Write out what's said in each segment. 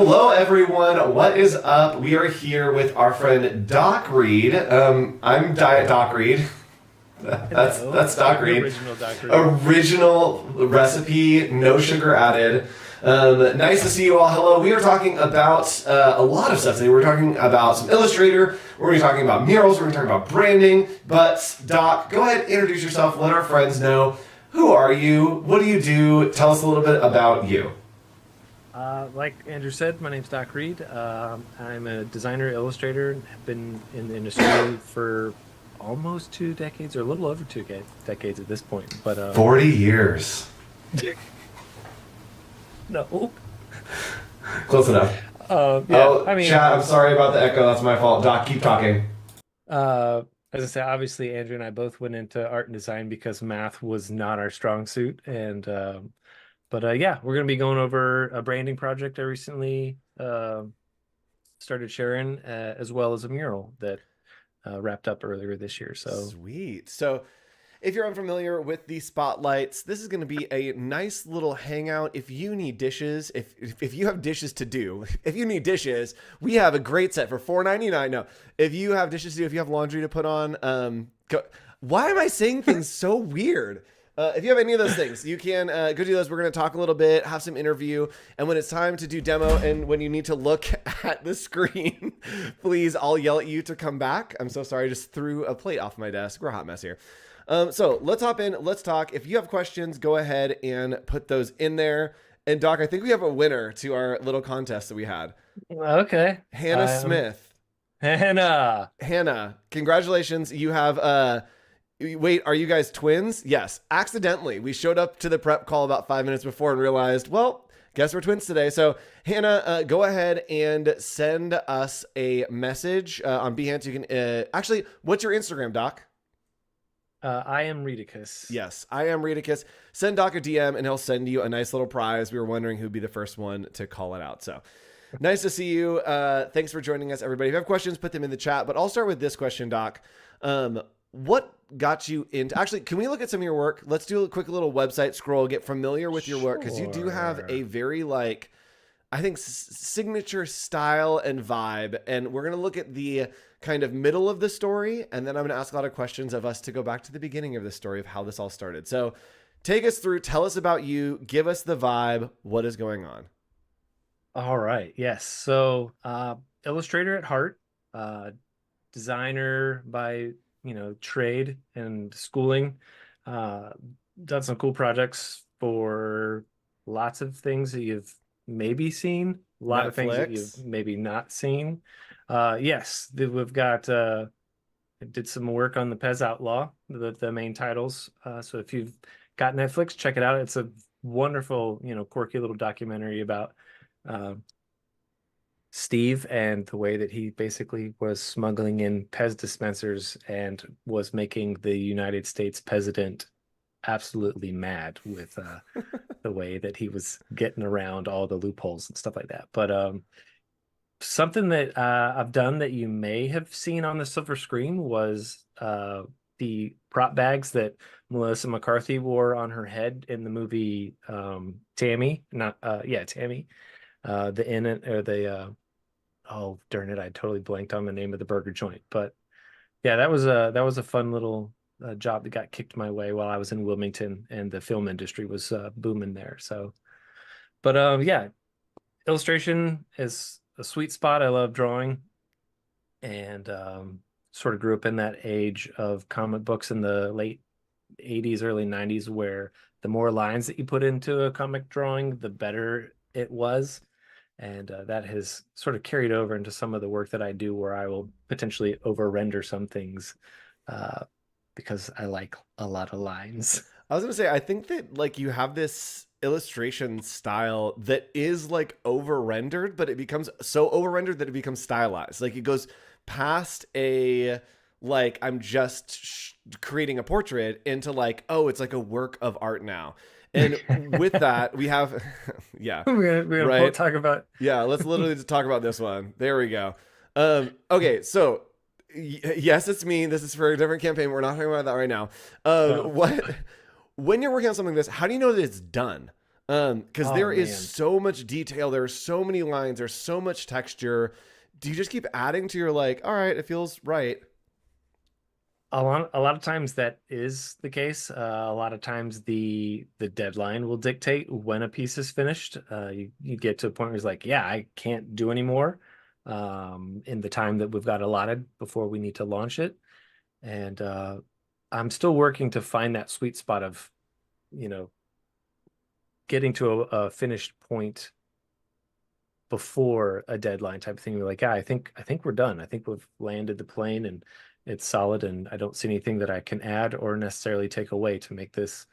Hello, everyone. What is up? We are here with our friend Doc Reed. I'm Diet Doc Reed. That's Doc Reed. Original Doc Reed. Original recipe, no sugar added. Nice to see you all. Hello. We are talking about a lot of stuff today. We're talking about some Illustrator. We're going to be talking about murals. We're going to be talking about branding. But Doc, go ahead, introduce yourself. Let our friends know. Who are you? What do you do? Tell us a little bit about you. Like Andrew said, my name's Doc Reed. I'm a designer, illustrator. Have been in the industry for almost 2 decades, or a little over 2 decades at this point. But 40 years. No. Close enough. Chat, I'm sorry about the echo. That's my fault. Doc, keep talking. As I say, obviously, Andrew and I both went into art and design because math was not our strong suit. And yeah, we're going to be going over a branding project I recently started sharing, as well as a mural that wrapped up earlier this year. So sweet. So if you're unfamiliar with the spotlights, this is going to be a nice little hangout. If you need dishes, if you have dishes to do, if you need dishes, we have a great set for $4.99. No, if you have dishes to do, if you have laundry to put on, why am I saying things so weird? If you have any of those things, you can go do those. We're going to talk a little bit, have some interview, and when it's time to do demo and when you need to look at the screen, please, I'll yell at you to come back. I'm so sorry. I just threw a plate off my desk. We're a hot mess here. So let's hop in. Let's talk. If you have questions, go ahead and put those in there. And Doc, I think we have a winner to our little contest that we had. Okay. Hannah Smith. Hannah, congratulations. You have... Wait, are you guys twins? Yes. Accidentally. We showed up to the prep call about 5 minutes before and realized, well, guess we're twins today. So Hannah, go ahead and send us a message on Behance. You can actually, what's your Instagram, Doc? I am Redicus. Yes, I am Redicus. Send Doc a DM and he'll send you a nice little prize. We were wondering who'd be the first one to call it out. So nice to see you. Thanks for joining us, everybody. If you have questions, put them in the chat. But I'll start with this question, Doc. What got you into... Actually, can we look at some of your work? Let's do a quick little website scroll, get familiar with your work, because you do have a very, like, I think, signature style and vibe. And we're going to look at the kind of middle of the story, and then I'm going to ask a lot of questions of us to go back to the beginning of the story of how this all started. So take us through, tell us about you, give us the vibe, what is going on? All right. Yes. So illustrator at heart, designer by... trade and schooling, done some cool projects for lots of things that you've maybe seen, a lot of things that you've maybe not seen. Yes, we've got, did some work on the Pez Outlaw, the main titles. So if you've got Netflix, check it out. It's a wonderful, quirky little documentary about Steve and the way that he basically was smuggling in Pez dispensers and was making the United States president absolutely mad with the way that he was getting around all the loopholes and stuff like that. But something that I've done that you may have seen on the silver screen was the prop bags that Melissa McCarthy wore on her head in the movie Tammy. Tammy. Oh, darn it, I totally blanked on the name of the burger joint. But yeah, that was a fun little job that got kicked my way while I was in Wilmington and the film industry was booming there. So, but yeah, illustration is a sweet spot. I love drawing, and sort of grew up in that age of comic books in the late 80s, early 90s, where the more lines that you put into a comic drawing, the better it was. And that has sort of carried over into some of the work that I do, where I will potentially over-render some things because I like a lot of lines. I was going to say, I think that like you have this illustration style that is like over-rendered, but it becomes so over-rendered that it becomes stylized. Like it goes past a, like, I'm just creating a portrait into like, oh, it's like a work of art now. And with that, we have, yeah, we're gonna talk about. Yeah, let's literally just talk about this one. There we go. Okay, so yes, it's me. This is for a different campaign. We're not talking about that right now. When you're working on something like this, how do you know that it's done? Because Oh there is man. so much detail, there are so many lines, there's so much texture. Do you just keep adding to your like, all right, it feels right? A lot of times that is the case. A lot of times the deadline will dictate when a piece is finished. You get to a point where it's like, yeah, I can't do any more in the time that we've got allotted before we need to launch it. And I'm still working to find that sweet spot of, you know, getting to a finished point before a deadline type of thing. We're like, yeah, I think we're done. I think we've landed the plane and it's solid, and I don't see anything that I can add or necessarily take away to make this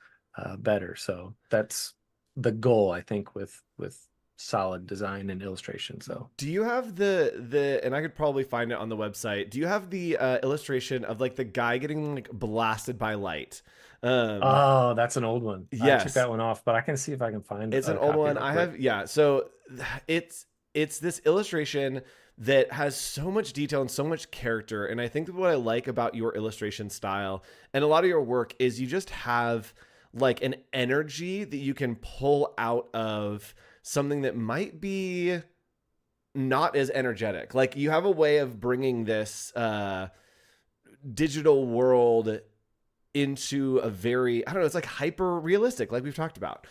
better. So that's the goal, I think, with solid design and illustration. So, Do you have the and I could probably find it on the website. Do you have the illustration of like the guy getting like blasted by light? Um, oh, that's an old one. I took yes, that one off, but I can see if I can find it's an a old copy one. real I quick. have yeah. So it's it's this illustration that has so much detail and so much character. And I think that what I like about your illustration style and a lot of your work is you just have like an energy that you can pull out of something that might be not as energetic. Like you have a way of bringing this digital world into a very, I don't know, it's like hyper realistic, like we've talked about.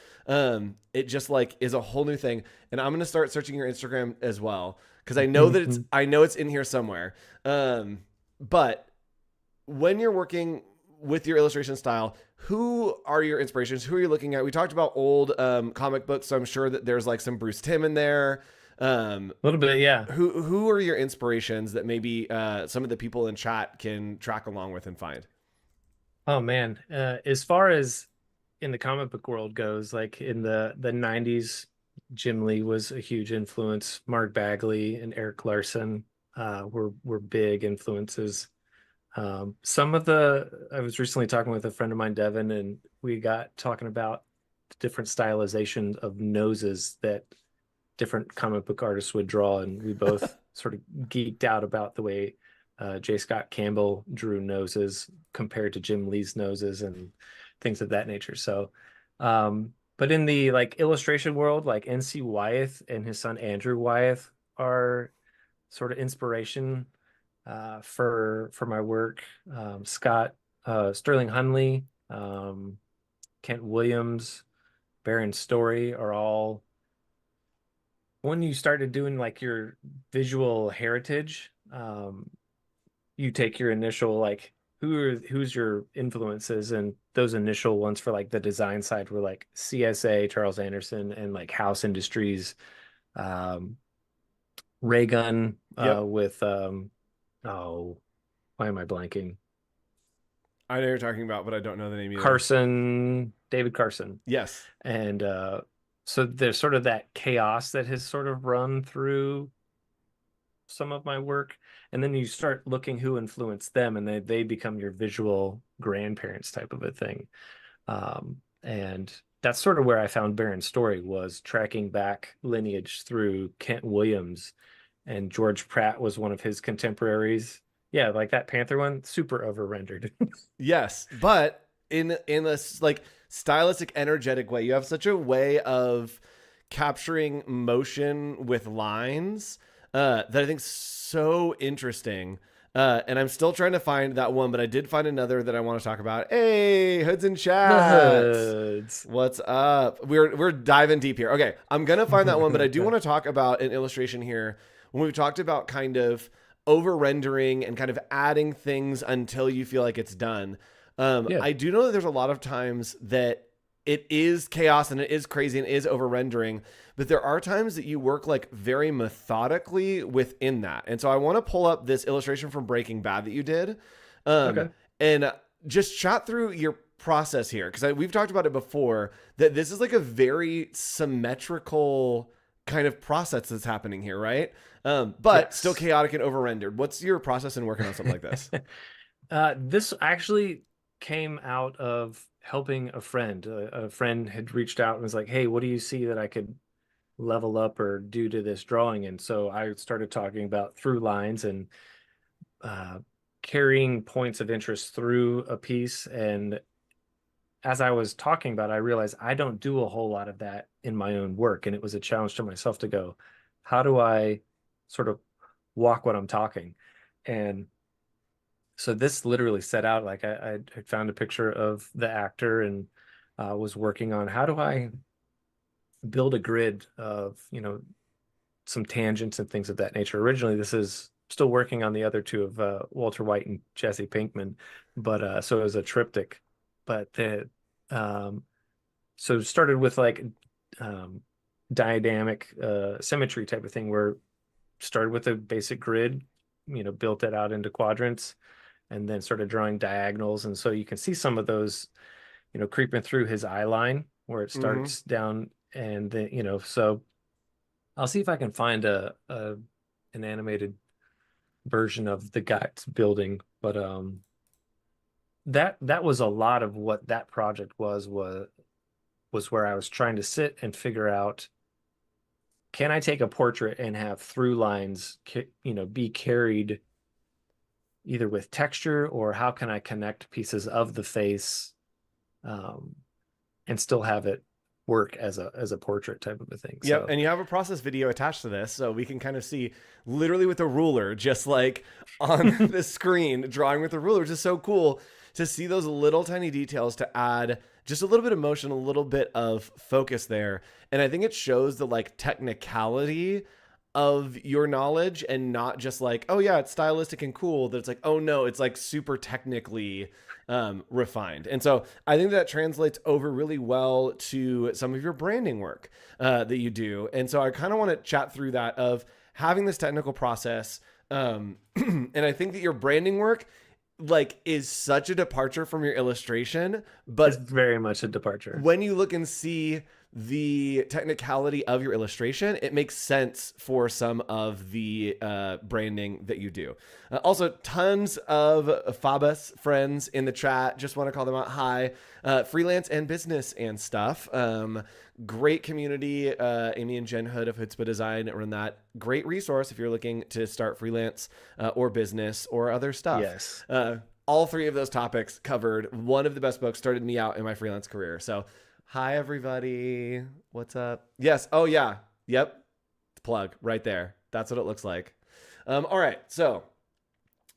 It just like is a whole new thing. And I'm gonna start searching your Instagram as well because I know it's in here somewhere. But when you're working with your illustration style, who are your inspirations? Who are you looking at? We talked about old comic books, so I'm sure that there's like some Bruce Timm in there. Um, A little bit, yeah. who are your inspirations that maybe some of the people in chat can track along with and find? Oh man, as far as in the comic book world goes, like in the 90s, Jim Lee was a huge influence. Mark Bagley and Eric Larson were big influences. Some of the I was recently talking with a friend of mine, Devin, and we got talking about the different stylization of noses that different comic book artists would draw, and we both sort of geeked out about the way J. Scott Campbell drew noses compared to Jim Lee's noses and things of that nature. So, but in the like illustration world, like N.C. Wyeth and his son Andrew Wyeth are sort of inspiration for my work. Scott Sterling Hunley, Kent Williams, Baron Story are all when you started doing like your visual heritage, you take your initial like who's your influences, and those initial ones for like the design side were like CSA, Charles Anderson, and like House Industries, um, Raygun Yep. with oh, why am I blanking? I know you're talking about, but I don't know the name either. Carson, David Carson. Yes. And so there's sort of that chaos that has sort of run through some of my work, and then you start looking who influenced them, and they become your visual grandparents type of a thing. And that's sort of where I found Baron's story, was tracking back lineage through Kent Williams, and George Pratt was one of his contemporaries. Yeah, like that Panther one, super over rendered. Yes, but in this like stylistic, energetic way, you have such a way of capturing motion with lines that I think so interesting. And I'm still trying to find that one, but I did find another that I want to talk about. Hey, Hoods in The chat. hoods. What's up? We're diving deep here. Okay, I'm gonna find that one, but I do want to talk about an illustration here when we've talked about kind of over rendering and kind of adding things until you feel like it's done. Yeah. I do know that there's a lot of times that it is chaos and it is crazy and it is over rendering, but there are times that you work like very methodically within that. And so I want to pull up this illustration from Breaking Bad that you did, um, Okay. and just chat through your process here because we've talked about it before that this is like a very symmetrical kind of process that's happening here, right? But still Yes. chaotic and over rendered. What's your process in working on something like this? This actually came out of helping a friend. A friend had reached out and was like, "Hey, what do you see that I could level up or do to this drawing?" And so I started talking about through lines and uh, carrying points of interest through a piece, and as I was talking about it, I realized I don't do a whole lot of that in my own work. And it was a challenge to myself to go, how do I sort of walk what I'm talking? And so this literally set out like I found a picture of the actor and was working on how do I build a grid of, some tangents and things of that nature. Originally, this is still working on the other two of Walter White and Jesse Pinkman, but so it was a triptych. But the so it started with like um, dynamic symmetry type of thing, where started with a basic grid, built it out into quadrants, and then started drawing diagonals. And so you can see some of those, creeping through his eye line where it Mm-hmm. starts down, and then so I'll see if I can find a an animated version of the guy's building, but that was a lot of what that project was where I was trying to sit and figure out, can I take a portrait and have through lines be carried either with texture, or how can I connect pieces of the face um, and still have it work as a portrait type of a thing. Yep, So and you have a process video attached to this, so we can kind of see literally with a ruler, just like on the screen, drawing with a ruler, which is so cool to see those little tiny details to add just a little bit of motion, a little bit of focus there. And I think it shows the like technicality of your knowledge and not just like, oh yeah, it's stylistic and cool. That it's like, oh no, it's like super technically refined. And so I think that translates over really well to some of your branding work that you do. And so I kind of want to chat through that of having this technical process. And I think that your branding work like is such a departure from your illustration, it's but very much a departure. when you look and see the technicality of your illustration, it makes sense for some of the branding that you do. Also, tons of Fabus friends in the chat. Just want to call them out. Hi, freelance and business and stuff. Great community. Amy and Jen Hood of Chutzpah Design run that. Great resource if you're looking to start freelance or business or other stuff. Yes. All three of those topics covered. One of the best books started me out in my freelance career. So hi, everybody. What's up? Yes. Oh, yeah. Yep. Plug right there. That's what it looks like. All right. So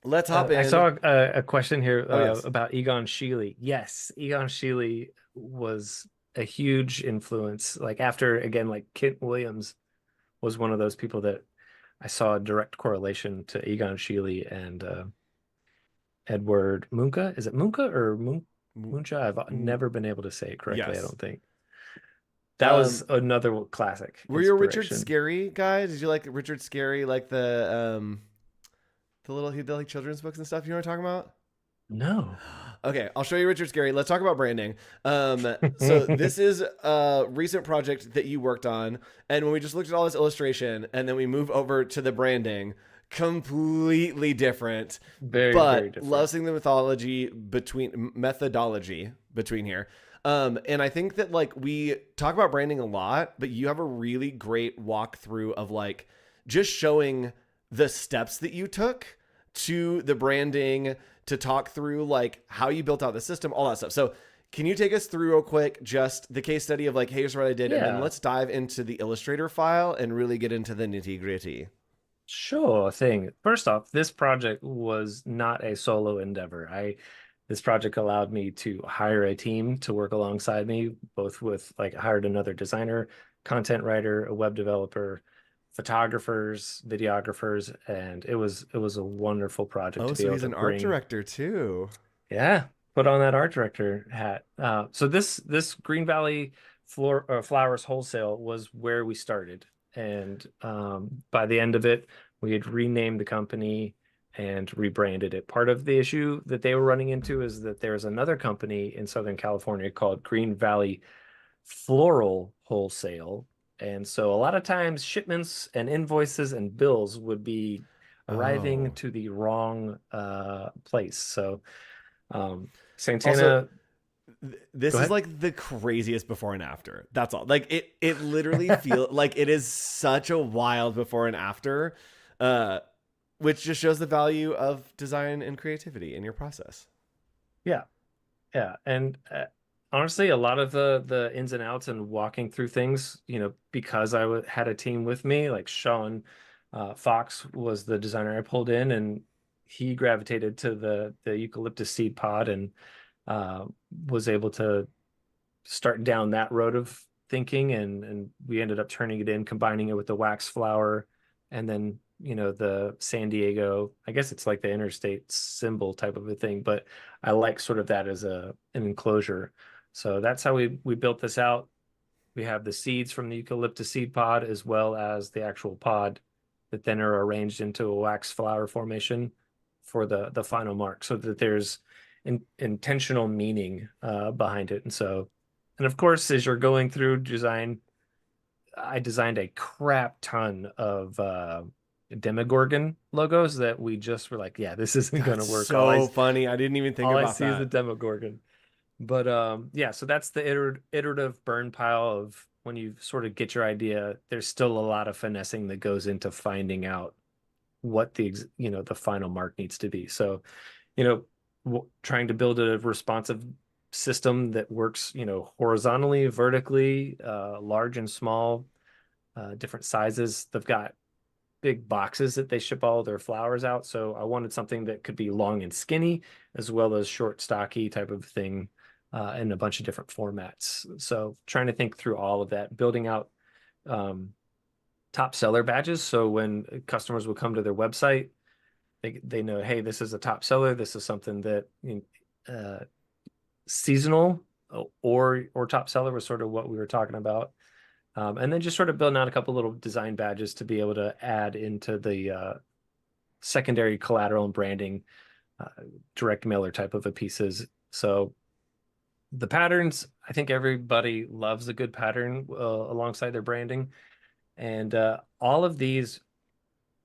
let's hop in. I saw a question here Oh, yes. about Egon Schiele. Yes, Egon Schiele was a huge influence. Like after, again, like Kent Williams was one of those people that I saw a direct correlation to Egon Schiele and Edward Muncha. Is it Muncha or Muncha? I've never been able to say it correctly, I Yes. don't think. That was another classic Were you a Richard inspiration. Scarry guy? Did you like Richard Scarry, like the little he did like children's books and stuff? You know what I'm talking about? No. Okay, I'll show you Richard Scarry. Let's talk about branding. So this is a recent project that you worked on, and when we just looked at all this illustration, and then we move over to the branding, completely different. Very, But very different. love seeing the methodology between here. And I think that like we talk about branding a lot, but you have a really great walkthrough of like just showing the steps that you took to the branding, to talk through like how you built out the system, all that stuff. So can you take us through real quick just the case study of like, hey, here's what I did, and then Yeah. let's dive into the Illustrator file and really get into the nitty gritty. Sure thing. First off, this project was not a solo endeavor. This project allowed me to hire a team to work alongside me, both with like I hired another designer, content writer, a web developer, photographers, videographers, and it was a wonderful project Oh, to be so able he's to an art bring. director too. Yeah, put on that art director hat. So this Green Valley Flowers Wholesale was where we started, and by the end of it, we had renamed the company and rebranded it. Part of the issue that they were running into is that there's another company in Southern California called Green Valley Floral Wholesale, and so a lot of times shipments and invoices and bills would be arriving Oh. to the wrong place. So Also, Santana, go this is ahead. like the craziest before and after. That's all. Like it literally feel like it is such a wild before and after, uh, which just shows the value of design and creativity in your process. Yeah, yeah. And Honestly, a lot of the ins and outs and walking through things, because had a team with me, like Sean Fox was the designer I pulled in, and he gravitated to the eucalyptus seed pod and uh, was able to start down that road of thinking, and we ended up turning it in, combining it with the wax flower, and then the San Diego. I guess it's like the interstate symbol type of a thing, but I like sort of that as an enclosure. So that's how we built this out. We have the seeds from the eucalyptus seed pod as well as the actual pod that then are arranged into a wax flower formation for the final mark, so that there's intentional meaning behind it. And of course, as you're going through design, I designed a crap ton of Demogorgon logos that we just were like, yeah, this isn't going to That's work. so funny. I didn't even think All I about see is the that. Demogorgon. But yeah, so that's the iterative burn pile of when you sort of get your idea. There's still a lot of finessing that goes into finding out what the final mark needs to be. So, trying to build a responsive system that works, horizontally, vertically, large and small, different sizes. They've got big boxes that they ship all their flowers out. So I wanted something that could be long and skinny, as well as short, stocky type of thing, in a bunch of different formats. So trying to think through all of that, building out top seller badges. So when customers will come to their website, they know, hey, this is a top seller. This is something that uh, seasonal or top seller was sort of what we were talking about. And then just sort of building out a couple little design badges to be able to add into the secondary collateral and branding, uh, direct mailer type of a pieces. So the patterns, I think everybody loves a good pattern alongside their branding. And all of these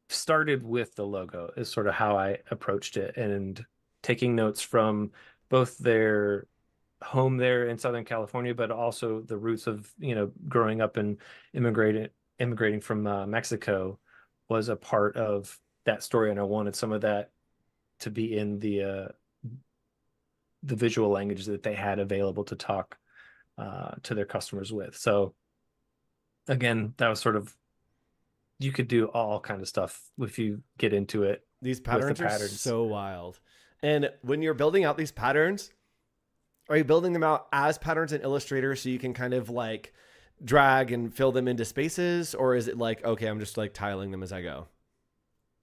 started with the logo is sort of how I approached it, and taking notes from both their home there in Southern California, but also the roots of, growing up and immigrating from Mexico was a part of that story. And I wanted some of that to be in the visual language that they had available to talk to their customers with. So again, that was sort of, you could do all kind of stuff if you get into it These with the patterns are patterns. so wild. And when you're building out these patterns, are you building them out as patterns in Illustrator so you can kind of like drag and fill them into spaces? Or is it like, okay, I'm just like tiling them as I go?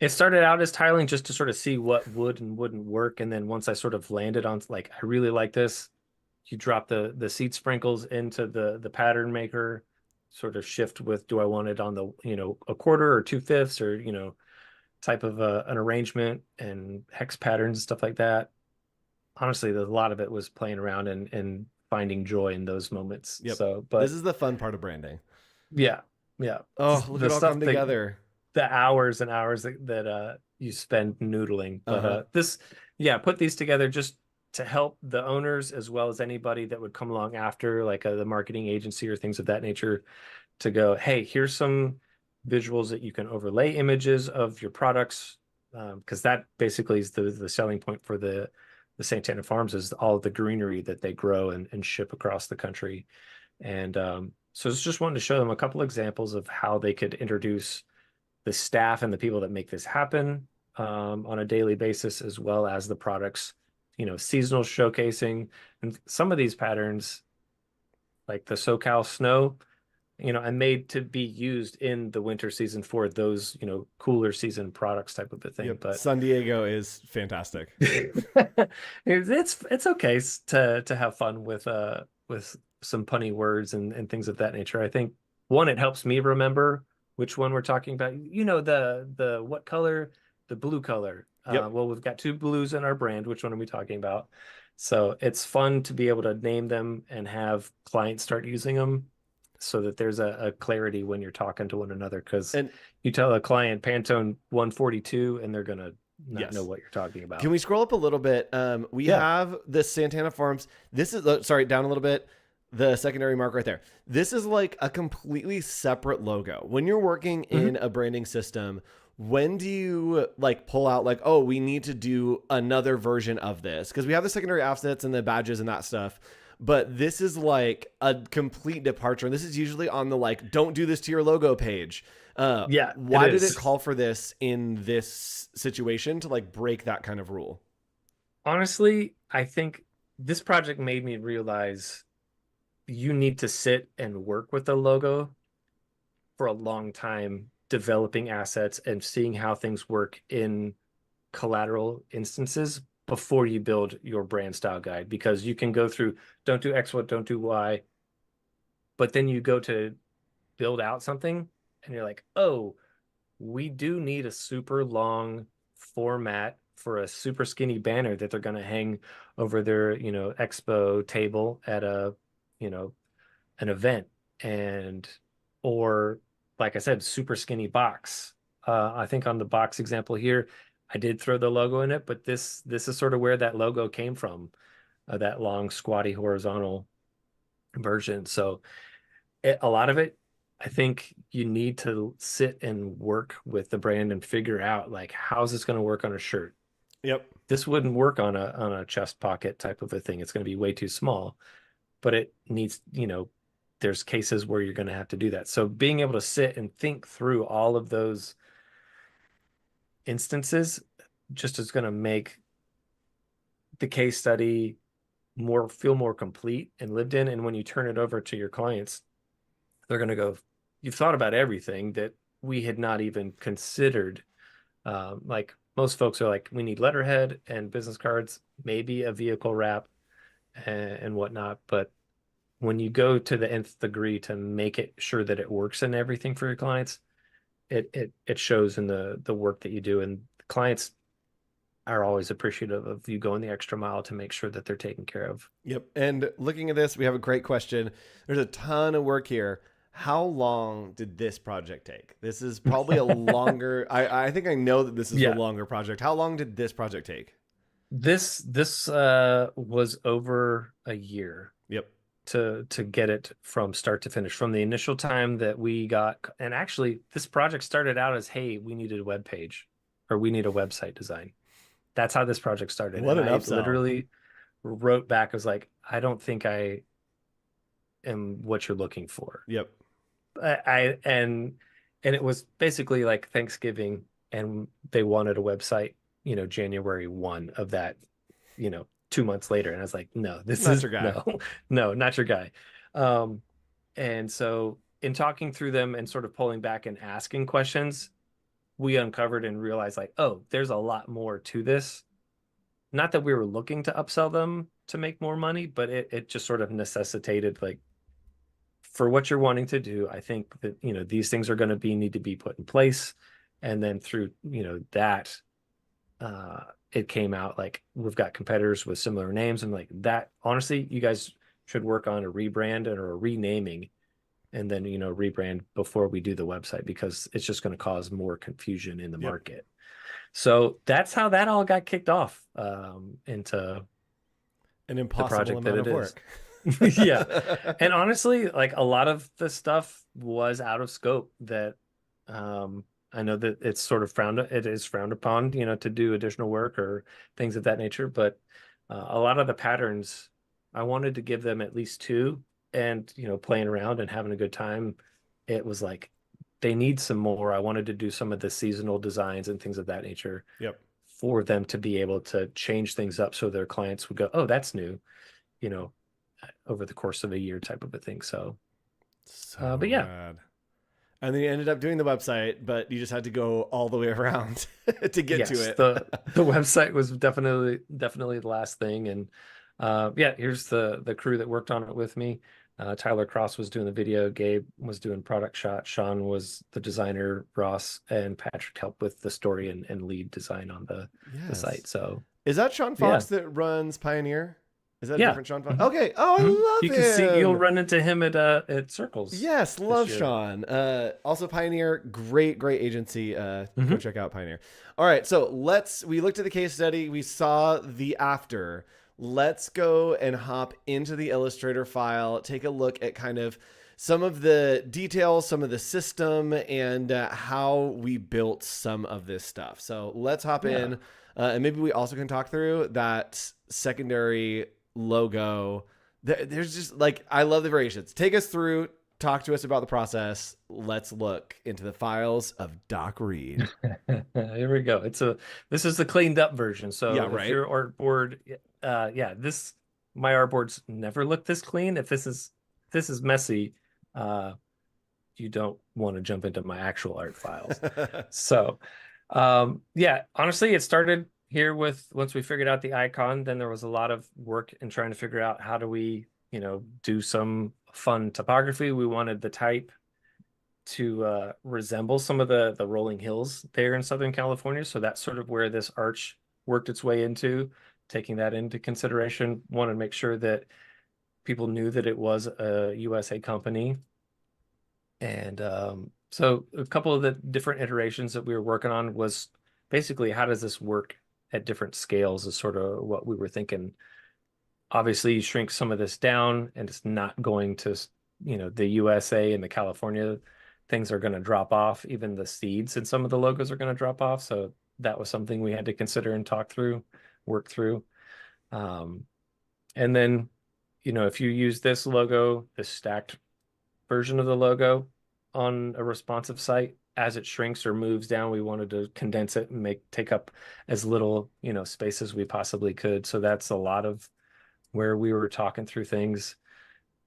It started out as tiling just to sort of see what would and wouldn't work. And then once I sort of landed on like, I really like this, you drop the seed sprinkles into the pattern maker, sort of shift with, do I want it on the, a quarter or 2/5 or, type of an arrangement and hex patterns and stuff like that. Honestly, a lot of it was playing around and finding joy in those moments. Yep. So, This but is the fun part of branding. yeah, yeah. Oh, look The at it all come stuff that together. the hours and hours that you spend noodling. But Uh-huh. yeah, put these together just to help the owners as well as anybody that would come along after, like the marketing agency or things of that nature, to go, hey, here's some visuals that you can overlay images of your products, because that basically is the selling point for the Santana Farms, is all the greenery that they grow and ship across the country. And so it's just wanted to show them a couple examples of how they could introduce the staff and the people that make this happen on a daily basis, as well as the products, seasonal showcasing. And some of these patterns, like the SoCal snow, and made to be used in the winter season for those, cooler season products type of a thing. Yep. But San Diego is fantastic. it's okay to have fun with some punny words and things of that nature. I think one, it helps me remember which one we're talking about. The what color? The blue color. Yep. Well, we've got two blues in our brand. Which one are we talking about? So it's fun to be able to name them and have clients start using them, so that there's a clarity when you're talking to one another. Because And you tell a client Pantone 142 and they're gonna not know yes. what you're talking about. Can we scroll up a little bit? We Yeah. have the Santana Farms. This is, sorry, down a little bit. The secondary mark right there. This is like a completely separate logo. When you're working in a branding system, when do you like pull out like, oh, we need to do another version of this? Because we have the secondary offsets and the badges and that stuff. but this is like a complete departure. And this is usually on the like, don't do this to your logo page. Yeah, Why it did it is. call for this in this situation to like break that kind of rule? Honestly, I think this project made me realize you need to sit and work with the logo for a long time, developing assets and seeing how things work in collateral instances before you build your brand style guide. Because you can go through, don't do X, what, don't do Y, but then you go to build out something and you're like, oh, we do need a super long format for a super skinny banner that they're going to hang over their, expo table at you know, an event. And, or like I said, super skinny box. I think on the box example here, I did throw the logo in it, but this is sort of where that logo came from, that long squatty horizontal version. So a lot of it, I think you need to sit and work with the brand and figure out like how's this going to work on a shirt. Yep. This wouldn't work on a chest pocket type of a thing. It's going to be way too small, but it needs, there's cases where you're going to have to do that. So being able to sit and think through all of those instances just is going to make the case study feel more complete and lived in. And when you turn it over to your clients, they're going to go, you've thought about everything that we had not even considered. Like most folks are like, we need letterhead and business cards, maybe a vehicle wrap and whatnot. But when you go to the nth degree to make it sure that it works in everything for your clients, it shows in the work that you do. And clients are always appreciative of you going the extra mile to make sure that they're taken care of. Yep. And looking at this, we have a great question. There's a ton of work here. How long did this project take? This is probably a longer, I think I know that this is a longer project. How long did this project take? This was over a year. Yep. To get it from start to finish, from the initial time that we got. And actually this project started out as, hey, we needed a web page or we need a website design. That's how this project started. What and an I upsell. literally wrote back, I was like, I don't think I am what you're looking for. Yep. And it was basically like Thanksgiving and they wanted a website, January 1 of that, 2 months later. And I was like, no, this Not is your guy. no, not your guy. And so in talking through them and sort of pulling back and asking questions, we uncovered and realized like, oh, there's a lot more to this. Not that we were looking to upsell them to make more money, but it just sort of necessitated like, for what you're wanting to do, I think that, these things are going to need to be put in place. And then through, that, it came out like we've got competitors with similar names and like that. Honestly, you guys should work on a rebrand or a renaming and then, rebrand before we do the website because it's just going to cause more confusion in the market. So that's how that all got kicked off into an impossible amount of work. Yeah. And honestly, like a lot of the stuff was out of scope that I know that it is frowned upon, to do additional work or things of that nature. But a lot of the patterns, I wanted to give them at least two and, playing around and having a good time. It was like, they need some more. I wanted to do some of the seasonal designs and things of that nature. Yep. For them to be able to change things up so their clients would go, oh, that's new, over the course of a year type of a thing. So but yeah. Rad. And then you ended up doing the website, but you just had to go all the way around to get to it. the website was definitely the last thing. And here's the crew that worked on it with me. Tyler Cross was doing the video, Gabe was doing product shot, Sean was the designer, Ross and Patrick helped with the story and lead design on the site. So is that Sean Fox that runs Pioneer? Is that a different Sean Fox? Mm-hmm. Okay. Oh, I love you him. can see you'll run into him at Circles. Yes, love Sean. Also Pioneer, great agency. Go check out Pioneer. All right, so we looked at the case study, we saw the after. Let's go and hop into the Illustrator file, take a look at kind of some of the details, some of the system, and how we built some of this stuff. So let's hop in, and maybe we also can talk through that secondary logo There's just like, I love the variations. Take us through, talk to us about the process. Let's look into the files of Doc Reed. Here we go. This is the cleaned up version. Yeah, So if right. your artboard, yeah, this my artboards never look this clean. If this is messy, uh, you don't want to jump into my actual art files. So, yeah, honestly, it started here with once we figured out the icon, then there was a lot of work in trying to figure out how do we, do some fun topography. We wanted the type to resemble some of the rolling hills there in Southern California. So that's sort of where this arch worked its way into, taking that into consideration. Wanted to make sure that people knew that it was a USA company. And so a couple of the different iterations that we were working on was basically how does this work at different scales is sort of what we were thinking. Obviously, you shrink some of this down and it's not going to, the USA and the California things are going to drop off. Even the seeds and some of the logos are going to drop off. So that was something we had to consider and talk through, work through. And then, if you use this logo, this stacked version of the logo on a responsive site, as it shrinks or moves down, we wanted to condense it and take up as little, space as we possibly could. So that's a lot of where we were talking through things.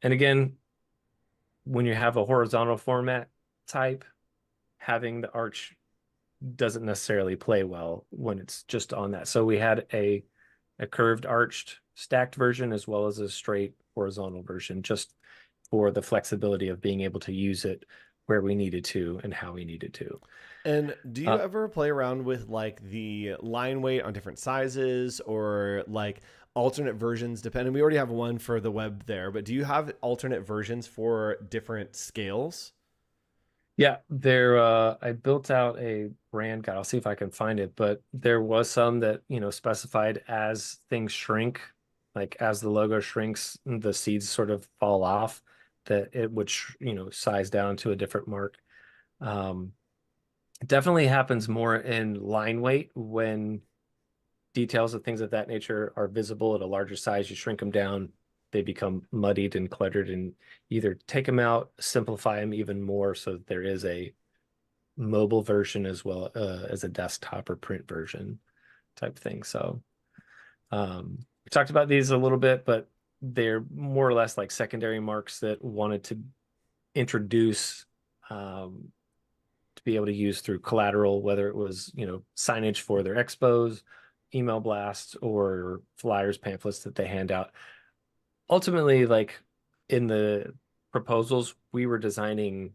And again, when you have a horizontal format type, having the arch doesn't necessarily play well when it's just on that. So we had a curved arched stacked version as well as a straight horizontal version, just for the flexibility of being able to use it where we needed to and how we needed to. And do you ever play around with like the line weight on different sizes or like alternate versions depending? We already have one for the web there, but do you have alternate versions for different scales? Yeah, I built out a brand guide. I'll see if I can find it, but there was some that, specified as things shrink, like as the logo shrinks, the seeds sort of fall off, that it would, size down to a different mark. It definitely happens more in line weight when details of things of that nature are visible at a larger size. You shrink them down, they become muddied and cluttered, and either take them out, simplify them even more so that there is a mobile version as well as a desktop or print version type thing. So we talked about these a little bit, but they're more or less like secondary marks that wanted to introduce to be able to use through collateral, whether it was, signage for their expos, email blasts, or flyers, pamphlets that they hand out. Ultimately, like in the proposals, we were designing,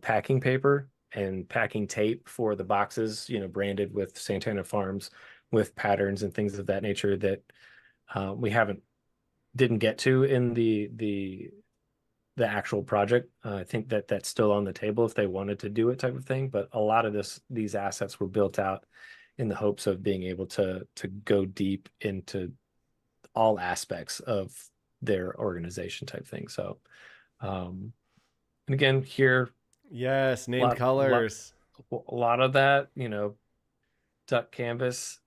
packing paper and packing tape for the boxes, branded with Santana Farms with patterns and things of that nature that we didn't get to in the actual project. I think that that's still on the table if they wanted to do it type of thing. But a lot of these assets were built out in the hopes of being able to go deep into all aspects of their organization type thing. So, and again, here, Yes, a named lot, lot, colors. a lot of that, duck canvas.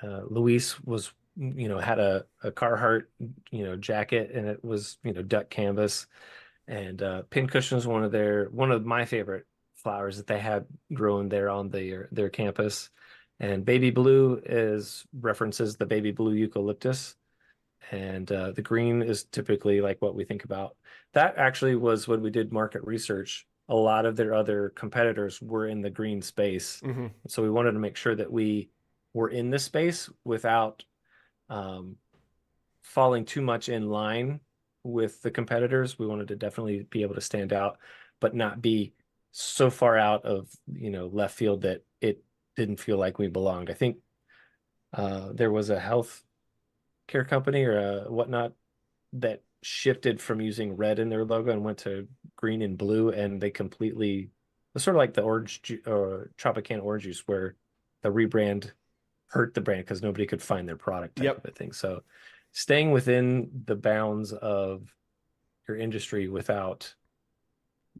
Luis was, had a Carhartt, jacket, and it was, duck canvas. And pincushion is one of my favorite flowers that they had growing there on their campus. And baby blue references the baby blue eucalyptus. And the green is typically like what we think about. That actually was when we did market research. A lot of their other competitors were in the green space. Mm-hmm. So we wanted to make sure that we were in this space without falling too much in line with the competitors. We wanted to definitely be able to stand out, but not be so far out of, left field that it didn't feel like we belonged. I think there was a health care company or whatnot that shifted from using red in their logo and went to green and blue, and they completely, it's sort of like the Tropicana orange juice, where the rebrand hurt the brand because nobody could find their product type Yep. of a thing. So staying within the bounds of your industry without,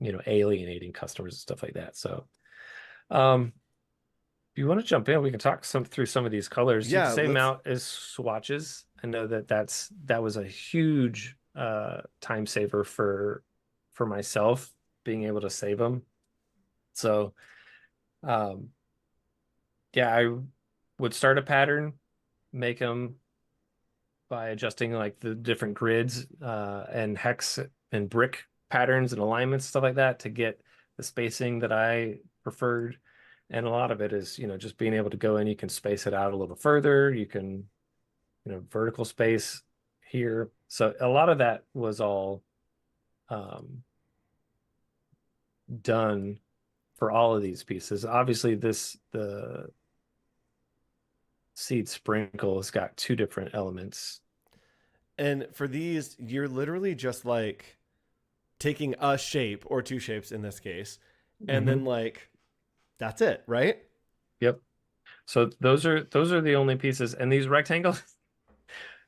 alienating customers and stuff like that. So if you want to jump in, we can talk through some of these colors. You can Yeah, say them let's out as swatches. I know that that was a huge time saver for myself, being able to save them. So um, yeah, I would start a pattern, make them by adjusting like the different grids and hex and brick patterns and alignments, stuff like that, to get the spacing that I preferred. And a lot of it is, just being able to go in, you can space it out a little further. You can, vertical space here. So a lot of that was all um, done for all of these pieces. Obviously, the seed sprinkle has got two different elements. And for these, you're literally just like taking a shape or two shapes in this case, and then Hmm. like that's it, right? Yep. So those are the only pieces. And these rectangles,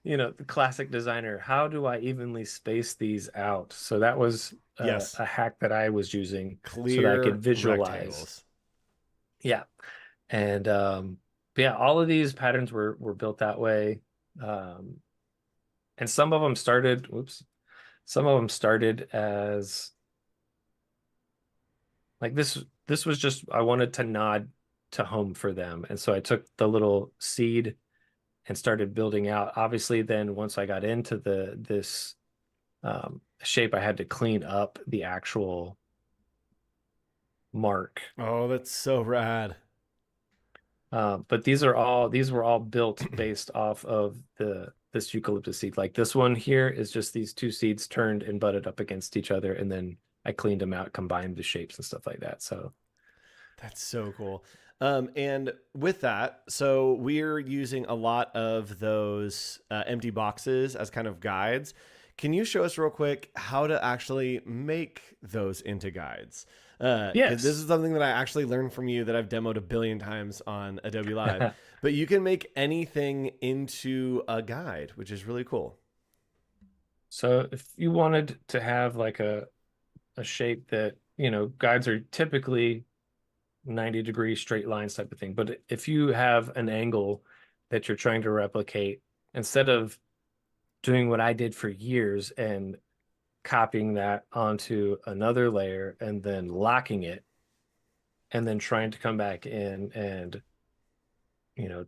the classic designer, how do I evenly space these out? So that was Yes. a hack that I was using so that I could Clear visualize. rectangles. Yeah. And but yeah, all of these patterns were built that way. Um, and some of them started, whoops, some of them started as like this was just I wanted to nod to home for them. And so I took the little seed and started building out. Obviously, then once I got into this shape, I had to clean up the actual mark. Oh, that's so rad. But these were all built based off of this eucalyptus seed. Like this one here is just these two seeds turned and butted up against each other, and then I cleaned them out, combined the shapes and stuff like that. So That's so cool. And with that, so we're using a lot of those empty boxes as kind of guides. Can you show us real quick how to actually make those into guides? Because this yes. is something that I actually learned from you that I've demoed a billion times on Adobe Live. But you can make anything into a guide, which is really cool. So if you wanted to have like a shape that, guides are typically 90-degree straight lines type of thing. But if you have an angle that you're trying to replicate, instead of doing what I did for years and copying that onto another layer and then locking it and then trying to come back in and,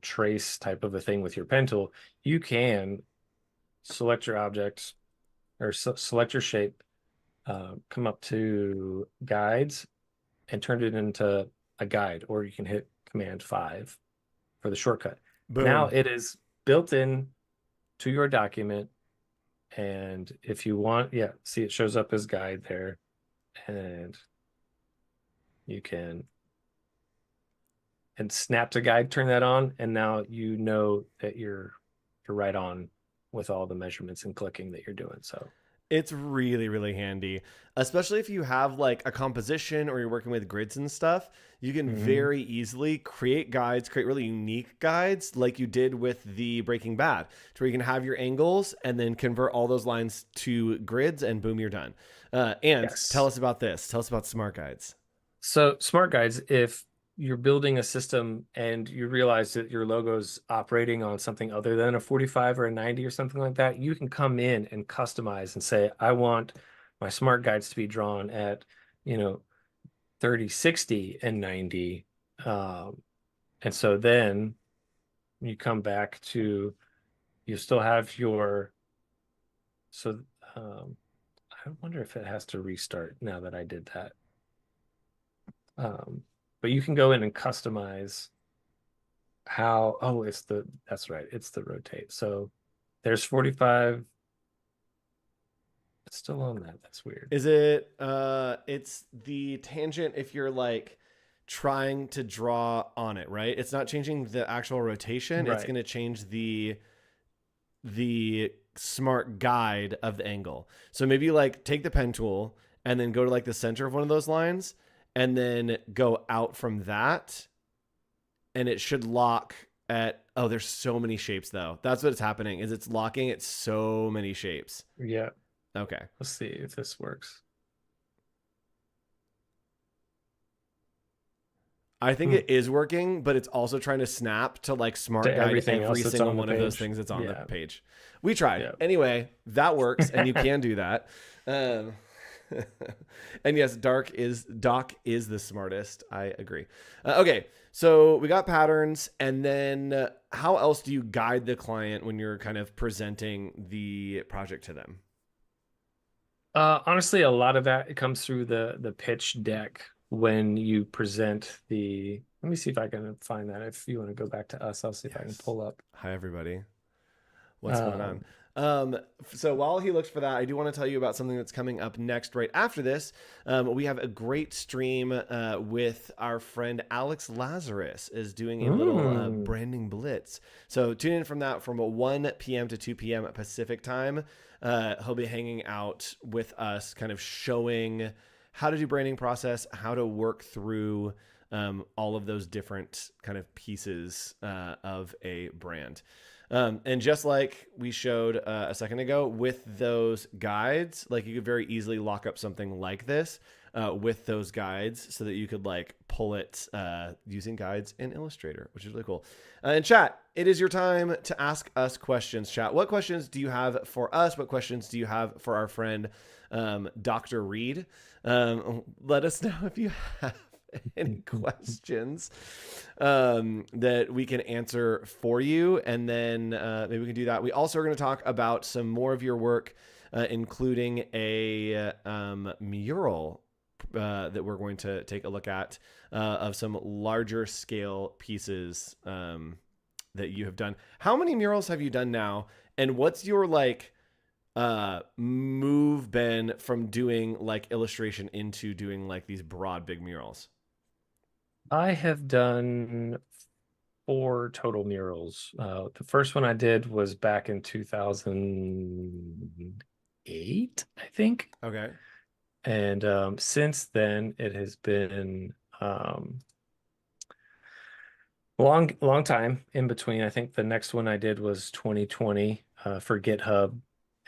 trace type of a thing with your pen tool, you can select your objects or select your shape, come up to guides and turn it into a guide, or you can hit Command 5 for the shortcut. Now Boom. it is built in to your document. And if you want, yeah, see it shows up as guide there. And you can and snap to guide, turn that on, and now you know that you're right on with all the measurements and clicking that you're doing. So It's really, really handy, especially if you have like a composition or you're working with grids and stuff. You can mhm. very easily create guides, create really unique guides like you did with the Breaking Bad, to where you can have your angles and then convert all those lines to grids and boom, you're done. And tell Yes. us about this. Tell us about smart guides. So smart guides, if you're building a system and you realize that your logo's operating on something other than a 45 or a 90 or something like that, you can come in and customize and say, I want my smart guides to be drawn at, you know, 30, 60, and 90. Um, and so then you come back to, you still have your, so um, I wonder if it has to restart now that I did that. But you can go in and customize how, oh, that's right, it's the rotate. So there's 45. It's still on that. That's weird. Is it it's the tangent if you're like trying to draw on it, right? It's not changing the actual rotation. It's Right. going to change the smart guide of the angle. So maybe like take the pen tool and then go to like the center of one of those lines and then go out from that, and it should lock at, oh, there's so many shapes though. That's what's happening, is it's locking at so many shapes. Yeah. Okay. Let's see if this works. I think it is working, but it's also trying to snap to like smart To guide everything every else that's single on the one of those page. things that's on the Yeah. page. We tried. Yeah. Anyway, that works, and you can do that. Um, and yes, Doc is the smartest. I agree. Okay, so we got patterns, and then how else do you guide the client when you're kind of presenting the project to them? Honestly, a lot of that comes through the pitch deck when you present the. Let me see if I can find that. If you want to go back to us, I'll see if I can Yes. pull up. Hi, everybody. What's going on? Um, So while he looks for that, I do want to tell you about something that's coming up next. Right after this, we have a great stream with our friend Alex Lazarus is doing a little branding blitz. So tune in from that from 1 p.m. to 2 p.m. Pacific time. He'll be hanging out with us, kind of showing how to do branding process, how to work through all of those different kind of pieces of a brand. And just like we showed a second ago with those guides, like you could very easily lock up something like this with those guides so that you could like pull it using guides in Illustrator, which is really cool. And chat, it is your time to ask us questions. Chat, what questions do you have for us? What questions do you have for our friend Dr. Reed? Let us know if you have any questions that we can answer for you, and then maybe we can do that. We also are going to talk about some more of your work, including a mural that we're going to take a look at of some larger scale pieces that you have done. How many murals have you done now, and what's your like move been from doing like illustration into doing like these broad big murals? I have done 4 total murals. The first one I did was back in 2008, I think. Okay. And since then, it has been long time in between. I think the next one I did was 2020 for GitHub,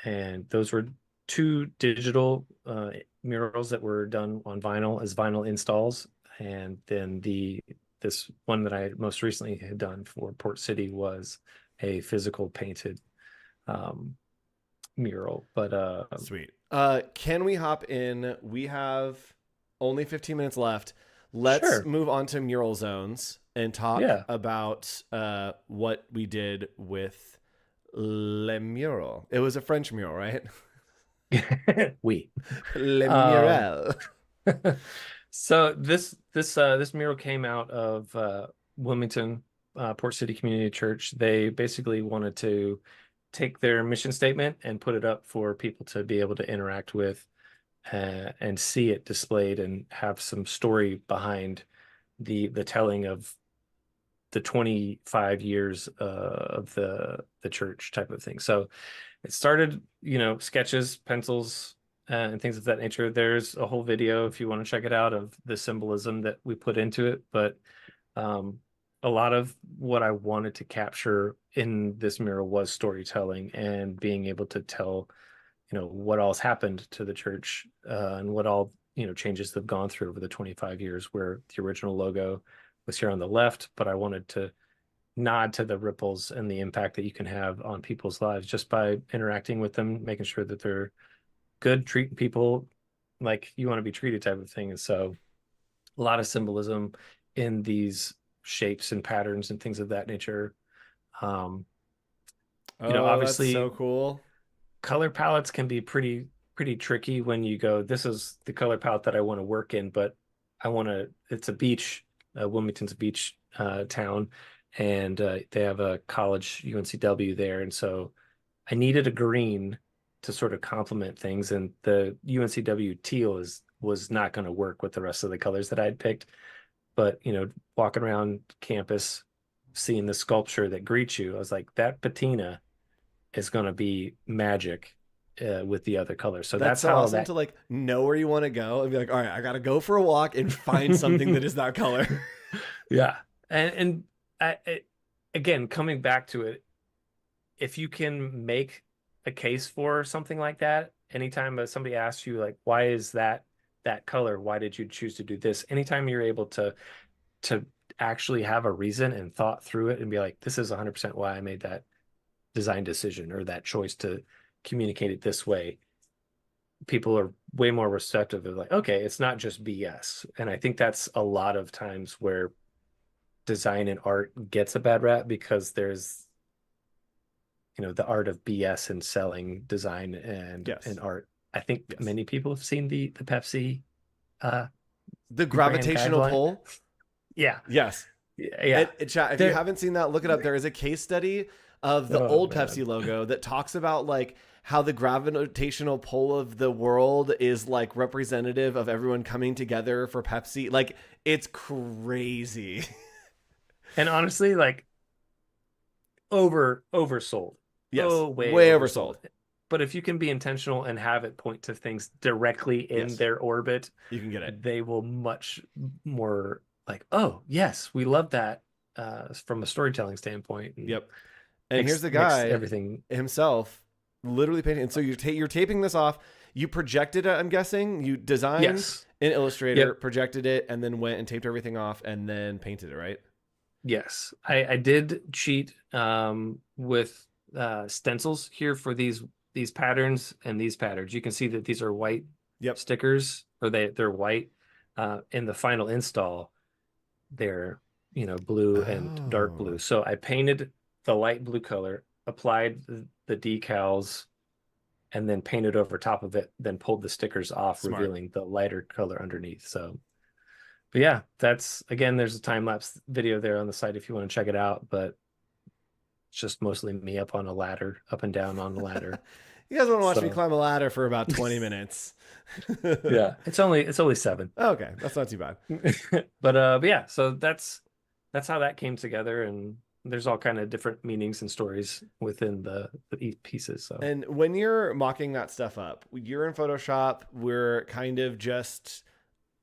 and those were 2 digital murals that were done on vinyl as vinyl installs. And then this one that I most recently had done for Port City was a physical painted mural. But Sweet. Can we hop in? We have only 15 minutes left. Let's sure, move on to mural zones and talk yeah. about what we did with Le Mural. It was a French mural, right? We. Le Um, Mural. so this mural came out of Wilmington, Port City Community Church. They basically wanted to take their mission statement and put it up for people to be able to interact with and see it displayed and have some story behind the telling of the 25 years of the church type of thing. So it started, sketches, pencils, and things of that nature. There's a whole video if you want to check it out of the symbolism that we put into it. But a lot of what I wanted to capture in this mural was storytelling and being able to tell, what all's happened to the church and what all, changes they've gone through over the 25 years, where the original logo was here on the left, but I wanted to nod to the ripples and the impact that you can have on people's lives just by interacting with them, making sure that they're good, treating people like you want to be treated type of thing. And so a lot of symbolism in these shapes and patterns and things of that nature. Um, Oh, that's Obviously so cool. color palettes can be pretty tricky when you go, this is the color palette that I want to work in, but it's a beach, Wilmington's a beach town, and they have a college, UNCW there. And so I needed a green to sort of complement things, and the UNCW teal was not going to work with the rest of the colors that I had picked. But walking around campus, seeing the sculpture that greets you, I was like, that patina is going to be magic with the other colors. So That's that's so how awesome that, to like know where you want to go and be like, all right, I got to go for a walk and find something that is that color. yeah. And again, coming back to it, if you can make a case for something like that, anytime somebody asks you like, why is that color? Why did you choose to do this? Anytime you're able to to actually have a reason and thought through it and be like, this is 100% why I made that design decision or that choice to communicate it this way, people are way more receptive of like, okay, it's not just BS. And I think that's a lot of times where design and art gets a bad rap, because there's, the art of BS and selling design and art. I think many people have seen the Pepsi the brand gravitational guideline. pull. Yeah. Yes. Yeah. If you haven't seen that, look it up. There is a case study of the old man. Pepsi logo that talks about like how the gravitational pull of the world is like representative of everyone coming together for Pepsi. Like, it's crazy. And honestly, like oversold. Yes. Oh, way oversold. But if you can be intentional and have it point to things directly in their orbit, you can get it. They will much more like, oh, yes, we love that from a storytelling standpoint. Yep. And here's the guy everything himself literally painting. And so you're taping this off. You projected it, I'm guessing. You designed in Illustrator, projected it, and then went and taped everything off and then painted it, right? Yes. I did cheat with stencils here for these patterns and these patterns. You can see that these are white stickers, or they're white. In the final install, they're blue and dark blue. So I painted the light blue color, applied the decals, and then painted over top of it, then pulled the stickers off, revealing the lighter color underneath. So, but yeah, that's, again, there's a time-lapse video there on the site if you want to check it out, but it's just mostly me up on a ladder, up and down on the ladder. You guys want to watch me climb a ladder for about 20 minutes. Yeah, it's only 7. Okay, that's not too bad. But yeah, so that's how that came together, and there's all kind of different meanings and stories within the pieces. So, and when you're mocking that stuff up, you're in Photoshop, we're kind of just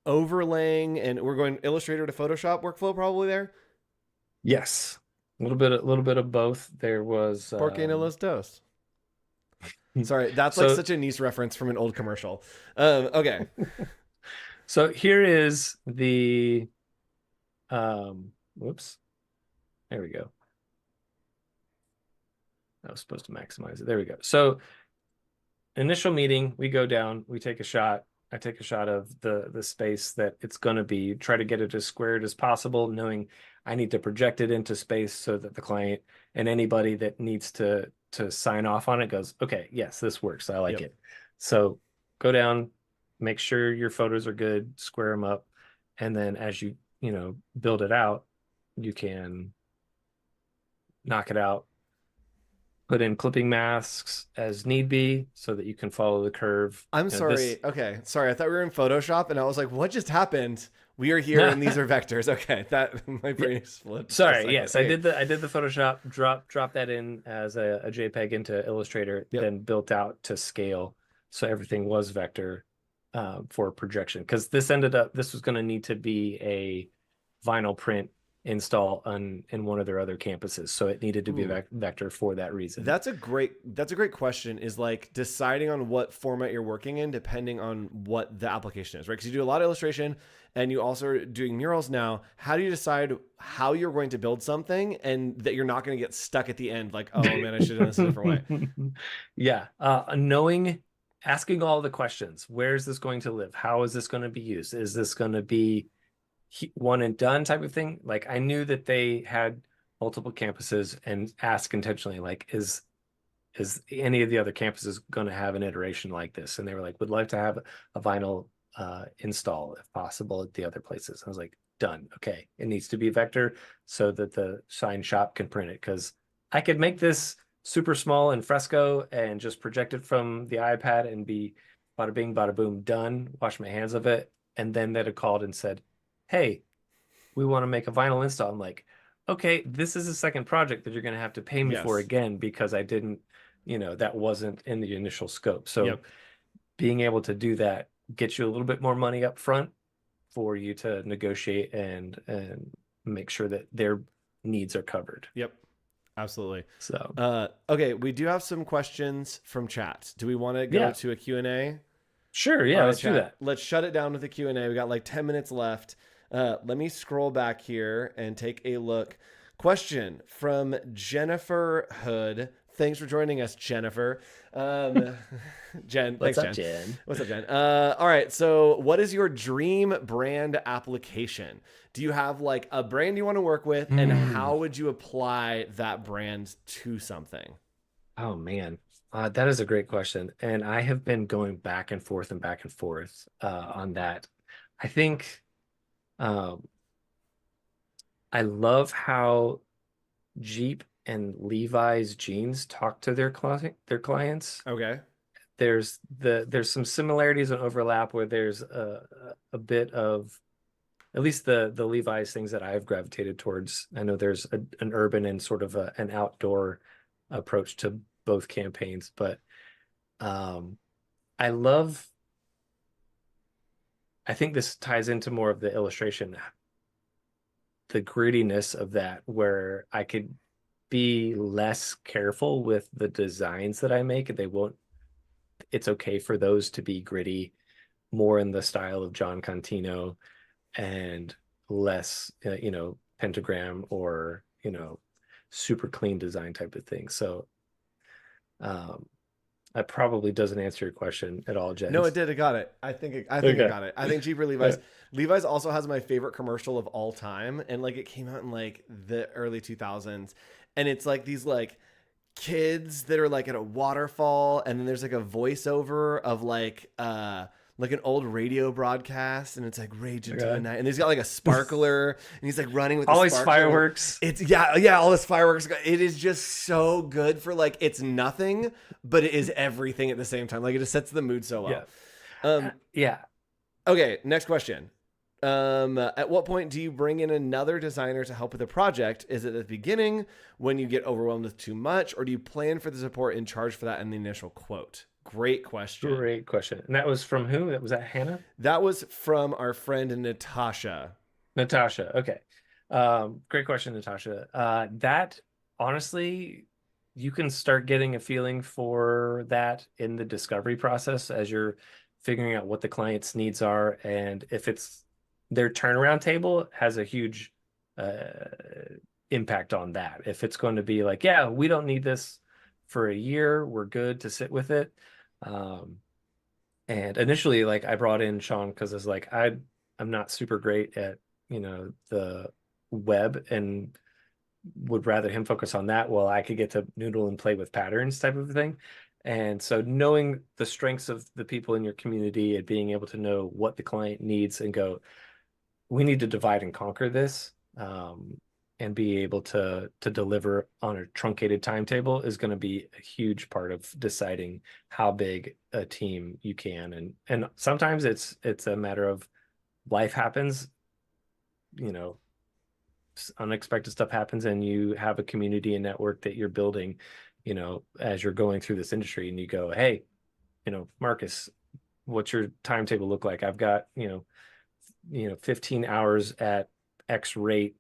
overlaying, and we're going Illustrator to Photoshop workflow probably there. Yes, a little bit of both. There was Porque no los dos. Sorry, that's like such a niche reference from an old commercial. Okay. So here is the, whoops. There we go. I was supposed to maximize it. There we go. So initial meeting, we go down, we take a shot. I take a shot of the space that it's going to be, try to get it as squared as possible, knowing I need to project it into space so that the client and anybody that needs to sign off on it goes, okay, yes, this works. I like it. So go down, make sure your photos are good, square them up. And then as you build it out, you can knock it out, put in clipping masks as need be so that you can follow the curve. I'm sorry. Okay. Sorry. I thought we were in Photoshop and I was like, what just happened? We are here and these are vectors. Okay. That my brain exploded. Sorry. Yes. Okay. I did the Photoshop, drop that in as a JPEG into Illustrator, then built out to scale. So everything was vector for projection. Cause this was going to need to be a vinyl print install in one of their other campuses, so it needed to be a vector for that reason. That's a great question, is like deciding on what format you're working in depending on what the application is, right? Because you do a lot of illustration and you also are doing murals now. How do you decide how you're going to build something and that you're not going to get stuck at the end like, oh man, I should have done this a different way? Yeah. Asking all the questions. Where is this going to live? How is this going to be used? Is this going to be one and done type of thing? Like, I knew that they had multiple campuses, and asked intentionally, like, is any of the other campuses going to have an iteration like this? And they were like, would like to have a vinyl install if possible at the other places. I was like, done. Okay, it needs to be vector so that the sign shop can print it, because I could make this super small in Fresco and just project it from the iPad and be bada bing, bada boom, done, wash my hands of it. And then they'd have called and said, hey, we want to make a vinyl install. I'm like, okay, this is a second project that you're going to have to pay me for again, because I didn't, that wasn't in the initial scope. So being able to do that gets you a little bit more money up front for you to negotiate and make sure that their needs are covered. Yep. Absolutely. So, okay, we do have some questions from chat. Do we want to go to a Q&A? Sure. Yeah, let's do that. Let's shut it down with a Q&A. We got like 10 minutes left. Let me scroll back here and take a look. Question from Jennifer Hood. Thanks for joining us, Jennifer. Um, Jen, What's thanks, up, Jen. Jen? What's up, Jen? All right. So, what is your dream brand application? Do you have like a brand you want to work with, and Hmm. how would you apply that brand to something? Oh man, that is a great question, and I have been going back and forth and back and forth on that. I think um, I love how Jeep and Levi's jeans talk to their clients. Okay. There's some similarities and overlap where there's a bit of at least the Levi's things that I've gravitated towards. I know there's an urban and sort of an outdoor approach to both campaigns, but um, I love. I think this ties into more of the illustration, the grittiness of that, where I could be less careful with the designs that I make. They won't. It's okay for those to be gritty, more in the style of John Contino, and less, pentagram or, super clean design type of thing. So um, that probably doesn't answer your question at all, No, it Jens. did. It got it. I think it Okay. got it. I think Jeep or Levi's. Levi's also has my favorite commercial of all time, and like it came out in like the early 2000s, and it's like these like kids that are like at a waterfall, and then there's like a voiceover of like an old radio broadcast, and it's like rage into the Okay. night, and he's got like a sparkler, and he's like running with the Always sparkler. fireworks. It's yeah, all this fireworks. It is just so good for like it's nothing, but it is everything at the same time. Like it just sets the mood so Yeah. well. Um, Yeah. okay, next question. At what point do you bring in another designer to help with a project? Is it at the beginning when you get overwhelmed with too much, or do you plan for the support and charge for that in the initial quote? Great question. Great question. And that was from who? That was that Hannah? That was from our friend Natasha. Natasha. Okay. Great question, Natasha. That honestly, you can start getting a feeling for that in the discovery process as you're figuring out what the client's needs are. And if it's their turnaround table has a huge uh, impact on that. If it's going to be like, yeah, we don't need this for a year, we're good to sit with it. Um, and initially, like I brought in Sean because it's like I'm not super great at, the web and would rather him focus on that while I could get to noodle and play with patterns type of thing. And so knowing the strengths of the people in your community and being able to know what the client needs and go, we need to divide and conquer this, and be able to deliver on a truncated timetable is going to be a huge part of deciding how big a team you can. And sometimes it's a matter of life happens, you know, unexpected stuff happens, and you have a community and network that you're building, as you're going through this industry, and you go, hey, Marcus, what's your timetable look like? I've got, 15 hours at X rate.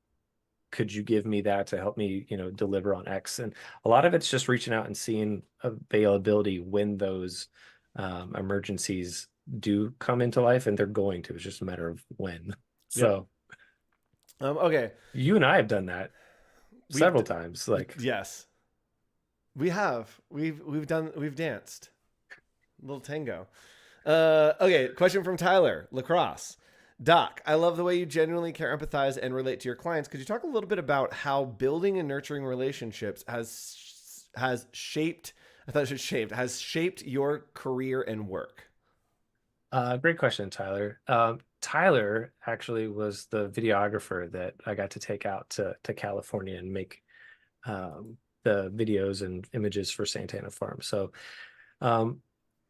Could you give me that to help me, deliver on X? And a lot of it's just reaching out and seeing availability when those emergencies do come into life, and they're going to. It's just a matter of when. Yep. So Okay. you and I have done that We've several times. Like, yes, we've danced a little tango. Okay, question from Tyler Lacrosse. Doc, I love the way you genuinely care, empathize, and relate to your clients. Could you talk a little bit about how building and nurturing relationships has shaped? I thought it should shaped has shaped your career and work. great question, Tyler. Tyler actually was the videographer that I got to take out to California and make the videos and images for Santana Farm. So um,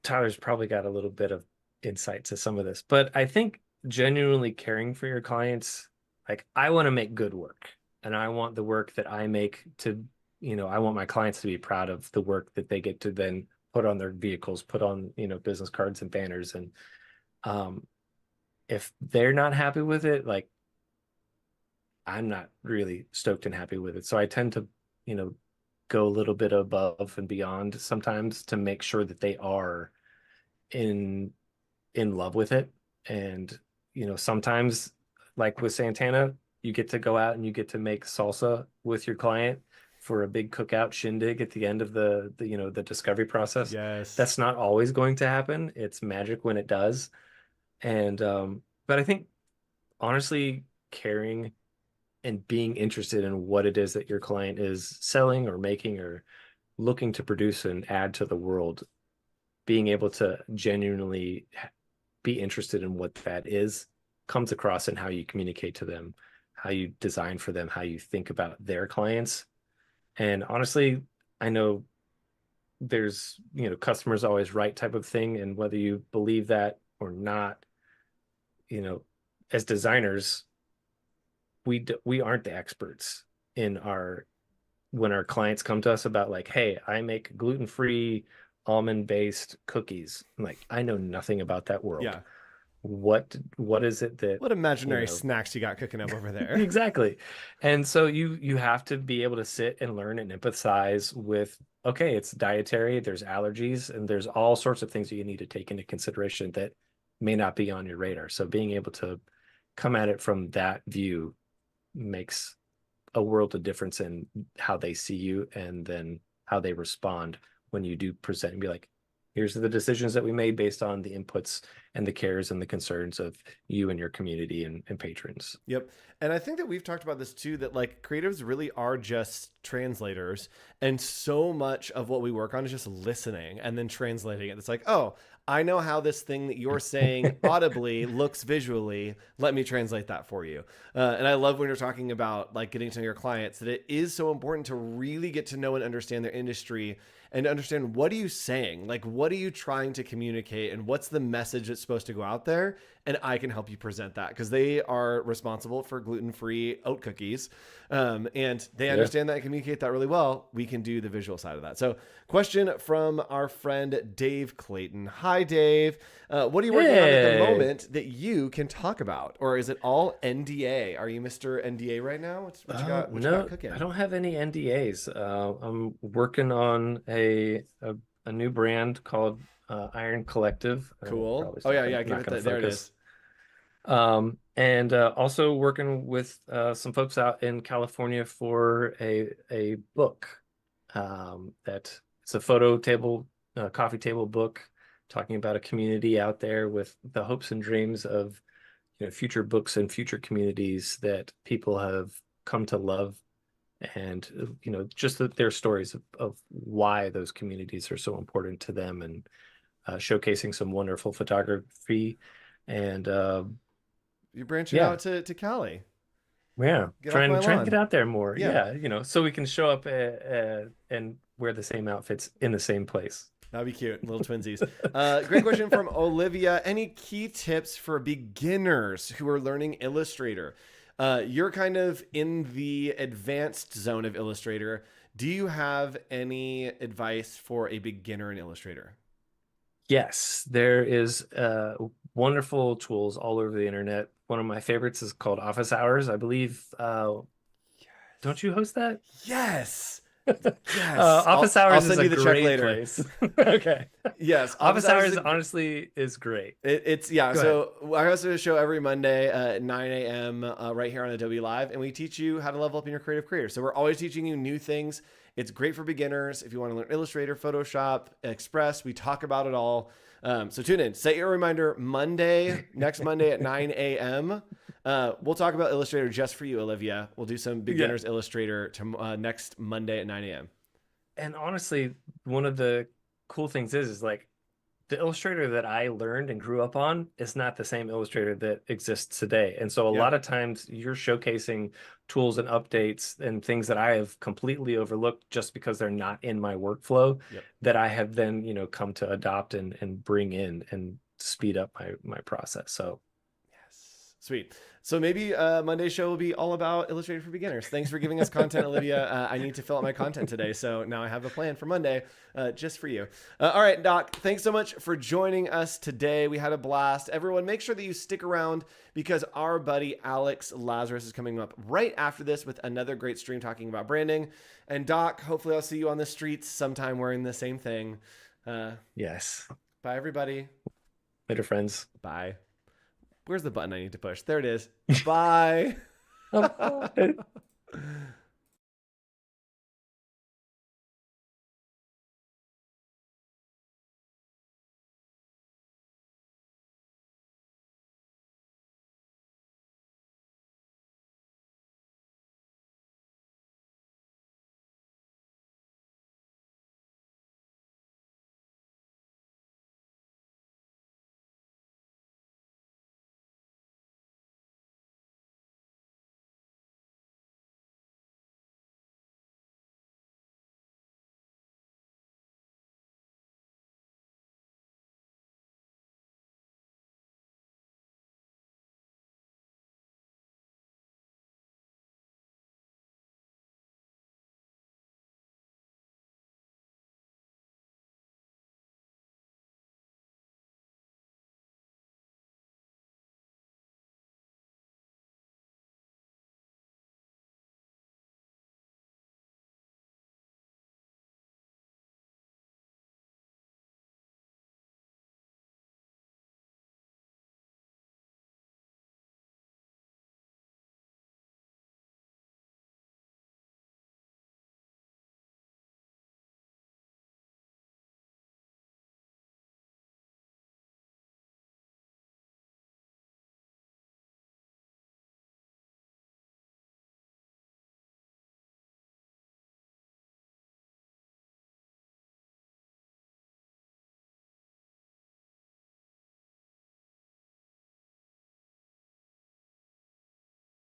Tyler's probably got a little bit of insight to some of this, but I think genuinely caring for your clients, like I want to make good work, and I want the work that I make to, I want my clients to be proud of the work that they get to then put on their vehicles, put on, business cards and banners. And um, if they're not happy with it, like I'm not really stoked and happy with it. So I tend to, go a little bit above and beyond sometimes to make sure that they are in love with it. And sometimes like with Santana, you get to go out and you get to make salsa with your client for a big cookout shindig at the end of the discovery process. Yes. That's not always going to happen. It's magic when it does. And but I think honestly, caring and being interested in what it is that your client is selling or making or looking to produce and add to the world, being able to genuinely be interested in what that is comes across in how you communicate to them, how you design for them, how you think about their clients. And honestly, I know there's, customers always right type of thing. And whether you believe that or not, you know, as designers, we aren't the experts in our when our clients come to us about like, hey, I make gluten-free almond-based cookies. I'm like, I know nothing about that world. Yeah. What is it that, What you imaginary know, snacks you got cooking up over there? exactly. And so you have to be able to sit and learn and empathize with, okay, it's dietary, there's allergies, and there's all sorts of things that you need to take into consideration that may not be on your radar. So being able to come at it from that view makes a world of difference in how they see you and then how they respond when you do present and be like, here's the decisions that we made based on the inputs and the cares and the concerns of you and your community and patrons. Yep. And I think that we've talked about this too, that like creatives really are just translators. And so much of what we work on is just listening and then translating it. It's like, oh, I know how this thing that you're saying audibly looks visually. Let me translate that for you. And I love when you're talking about like getting to know your clients, that it is so important to really get to know and understand their industry and to understand, what are you saying? Like, what are you trying to communicate and what's the message that's supposed to go out there? And I can help you present that because they are responsible for gluten-free oat cookies. And they understand that and communicate that really well. We can do the visual side of that. So question from our friend, Dave Clayton. Hi, Dave. What are you working on at the moment that you can talk about? Or is it all NDA? Are you Mr. NDA right now? What you got No, cooking? I don't have any NDAs. I'm working on a new brand called Iron Collective. Cool. Probably Oh, yeah, not yeah. Give not it going to that. There it focus. is. And also working with some folks out in California for a book that it's a coffee table book talking about a community out there with the hopes and dreams of future books and future communities that people have come to love, and just their stories of why those communities are so important to them, and showcasing some wonderful photography and You're branching yeah. out to Cali. Yeah, Get off try my and try and lawn. get out there more. Yeah, Yeah, so we can show up and wear the same outfits in the same place. that'd be cute. Little twinsies. Great question from Olivia. Any key tips for beginners who are learning Illustrator? You're kind of in the advanced zone of Illustrator. Do you have any advice for a beginner in Illustrator? Yes, there is wonderful tools all over the internet. One of my favorites is called Office Hours. I believe, don't you host that? Yes. Yes. Office I'll Hours is send a you the check great later. place. Okay. Yes. Office Office Hours Hours honestly is great. It's yeah. Go ahead. So I host a show every Monday at 9 a.m. Right here on Adobe Live, and we teach you how to level up in your creative career. So we're always teaching you new things. It's great for beginners. If you want to learn Illustrator, Photoshop, Express, we talk about it all. So tune in. Set your reminder next Monday at 9 a.m. We'll talk about Illustrator just for you, Olivia. We'll do some Yeah. beginners Illustrator next Monday at 9 a.m. And honestly, one of the cool things is like the Illustrator that I learned and grew up on is not the same Illustrator that exists today. And so a lot Yep. of times you're showcasing tools and updates and things that I have completely overlooked just because they're not in my workflow, Yep. that I have then, come to adopt and bring in and speed up my process. So Yes. Sweet. So maybe Monday's show will be all about Illustrator for beginners. Thanks for giving us content, Olivia. I need to fill out my content today, so now I have a plan for Monday just for you. All right, Doc, thanks so much for joining us today. We had a blast. Everyone, make sure that you stick around because our buddy Alex Lazarus is coming up right after this with another great stream talking about branding. And Doc, hopefully I'll see you on the streets sometime wearing the same thing. yes. Bye, everybody. Later, friends. Bye. Where's the button I need to push? There it is. Bye. Oh,